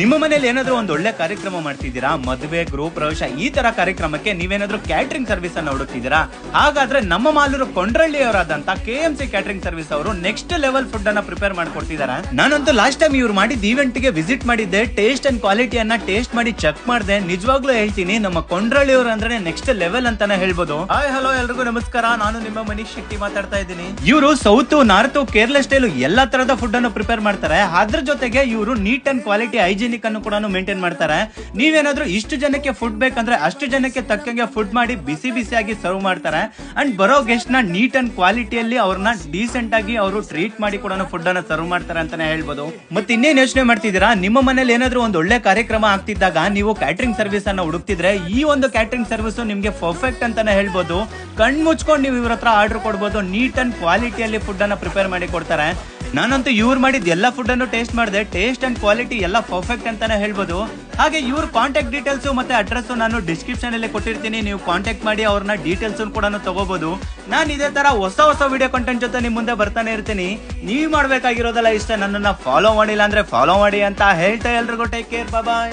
ನಿಮ್ಮ ಮನೇಲಿ ಏನಾದ್ರೂ ಒಂದು ಒಳ್ಳೆ ಕಾರ್ಯಕ್ರಮ ಮಾಡ್ತಿದ್ದೀರಾ, ಮದುವೆ, ಗೃಹ ಪ್ರವೇಶ, ಈ ತರ ಕಾರ್ಯಕ್ರಮಕ್ಕೆ ನೀವೇನಾದ್ರೂ ಕ್ಯಾಟರಿಂಗ್ ಸರ್ವಿಸ್ ಅನ್ನ ಹುಡುಕ್ತಿದ್ದೀರಾ? ಹಾಗಾದ್ರೆ ನಮ್ಮ ಮಾಲೂರು ಕೊಂಡ್ರಳ್ಳಿಯವರಾದಂತ KMC ಕ್ಯಾಟರಿಂಗ್ ಸರ್ವಿಸ್ ಅವರು ನೆಕ್ಸ್ಟ್ ಲೆವೆಲ್ ಫುಡ್ ಅನ್ನ ಪ್ರಿಪೇರ್ ಮಾಡ್ಕೊಡ್ತಿದ್ದಾರೆ. ನಾನಂತೂ ಲಾಸ್ಟ್ ಟೈಮ್ ಇವ್ರು ಮಾಡಿದ ಈವೆಂಟ್ ಗೆ ವಿಸಿಟ್ ಮಾಡಿದ್ದೆ, ಟೇಸ್ಟ್ ಅಂಡ್ ಕ್ವಾಲಿಟಿಯನ್ನ ಟೇಸ್ಟ್ ಮಾಡಿ ಚೆಕ್ ಮಾಡಿದೆ. ನಿಜವಾಗ್ಲೂ ಹೇಳ್ತೀನಿ, ನಮ್ಮ ಕೊಂಡ್ರಳ್ಳಿಯವರು ಅಂದ್ರೆ ನೆಕ್ಸ್ಟ್ ಲೆವೆಲ್ ಅಂತಾನೆ ಹೇಳ್ಬೋದು. ಹಾಯ್ ಹಲೋ ಎಲ್ರಿಗೂ ನಮಸ್ಕಾರ, ನಾನು ನಿಮ್ಮ ಮನೀಶ್ ಶೆಟ್ಟಿ ಮಾತಾಡ್ತಾ ಇದ್ದೀನಿ. ಇವರು ಸೌತ್, ನಾರ್ತ್, ಕೇರಳ ಸ್ಟೈಲ್ ಎಲ್ಲಾ ತರದ ಫುಡ್ ಅನ್ನು ಪ್ರಿಪೇರ್ ಮಾಡ್ತಾರೆ. ಅದ್ರ ಜೊತೆಗೆ ಇವರು ನೀಟ್ ಅಂಡ್ ಕ್ವಾಲಿಟಿ ಹೈಜಿನಿಕ್ ಅನ್ನು ಕೂಡ ಮೇಂಟೈನ್ ಮಾಡ್ತಾರೆ. ನೀವೇನಾದ್ರೂ ಇಷ್ಟು ಜನಕ್ಕೆ ಫುಡ್ ಬೇಕಂದ್ರೆ ಅಷ್ಟು ಜನಕ್ಕೆ ತಕ್ಕಂಗೆ ಫುಡ್ ಮಾಡಿ ಬಿಸಿ ಬಿಸಿಯಾಗಿ ಸರ್ವ್ ಮಾಡ್ತಾರೆ. ಅಂಡ್ ಬರೋ ಗೆಸ್ಟ್ ನ ನೀಟ್ ಅಂಡ್ ಕ್ವಾಲಿಟಿಯಲ್ಲಿ ಅವ್ರನ್ನ ಡೀಸೆಂಟ್ ಆಗಿ ಅವರು ಟ್ರೀಟ್ ಮಾಡಿ ಕೂಡ ಫುಡ್ ಅನ್ನ ಸರ್ವ್ ಮಾಡ್ತಾರೆ ಅಂತಾನೆ ಹೇಳ್ಬೋದು. ಮತ್ತೆ ಇನ್ನೇನ್ ಯೋಚನೆ ಮಾಡ್ತಿದ್ದೀರಾ? ನಿಮ್ಮ ಮನೇಲಿ ಏನಾದ್ರೂ ಒಂದು ಒಳ್ಳೆ ಕಾರ್ಯಕ್ರಮ ಆಗ್ತಿದ್ದಾಗ ನೀವು ಕ್ಯಾಟರಿಂಗ್ ಸರ್ವಿಸ್ ಅನ್ನ ಹುಡುಕ್ತಿದ್ರೆ ಈ ಒಂದು ಕ್ಯಾಟರಿಂಗ್ ಸರ್ವಿಸ್ ನಿಮ್ಗೆ ಪರ್ಫೆಕ್ಟ್ ಅಂತಾನೆ ಹೇಳ್ಬೋದು. ಕಣ್ ಮುಚ್ಕೊಂಡು ನೀವು ಇವ್ರ ಹತ್ರ ಆರ್ಡರ್ ಕೊಡ್ಬೋದು. ನೀಟ್ ಅಂಡ್ ಕ್ವಾಲಿಟಿಯಲ್ಲಿ ಫುಡ್ ಅನ್ನ ಪ್ರಿಪೇರ್ ಮಾಡಿ ಕೊಡ್ತಾರೆ. ನಾನಂತೂ ಇವ್ರು ಮಾಡಿದ ಎಲ್ಲ ಫುಡ್ ಅನ್ನು ಟೇಸ್ಟ್ ಮಾಡಿದೆ. ಟೇಸ್ಟ್ ಅಂಡ್ ಕ್ವಾಲಿಟಿ ಎಲ್ಲ ಪರ್ಫೆಕ್ಟ್ ಅಂತಾನೆ ಹೇಳ್ಬೋದು. ಹಾಗೆ ಇವ್ರ ಕಾಂಟ್ಯಾಕ್ಟ್ ಡೀಟೇಲ್ಸ್ ಮತ್ತೆ ಅಡ್ರೆಸ್ ನಾನು ಡಿಸ್ಕ್ರಿಪ್ಷನ್ ಅಲ್ಲಿ ಕೊಟ್ಟಿರ್ತೀನಿ. ನೀವು ಕಾಂಟ್ಯಾಕ್ಟ್ ಮಾಡಿ ಅವ್ರನ್ನ ಡೀಟೇಲ್ಸ್ ಕೂಡ ತಗೋಬಹುದು. ನಾನು ಇದೇ ತರ ಹೊಸ ವಿಡಿಯೋ ಕಂಟೆಂಟ್ ಜೊತೆ ನಿಮ್ ಮುಂದೆ ಬರ್ತಾನೆ ಇರ್ತೀನಿ. ನೀವು ಮಾಡ್ಬೇಕಾಗಿರೋದಲ್ಲ ಇಷ್ಟ, ನನ್ನನ್ನ ಫಾಲೋ ಮಾಡಿಲ್ಲ ಅಂದ್ರೆ ಫಾಲೋ ಮಾಡಿ ಅಂತ ಹೇಳ್ತಾ ಎಲ್ರಿಗೂ ಟೇಕ್ ಕೇರ್, ಬಾಯ್.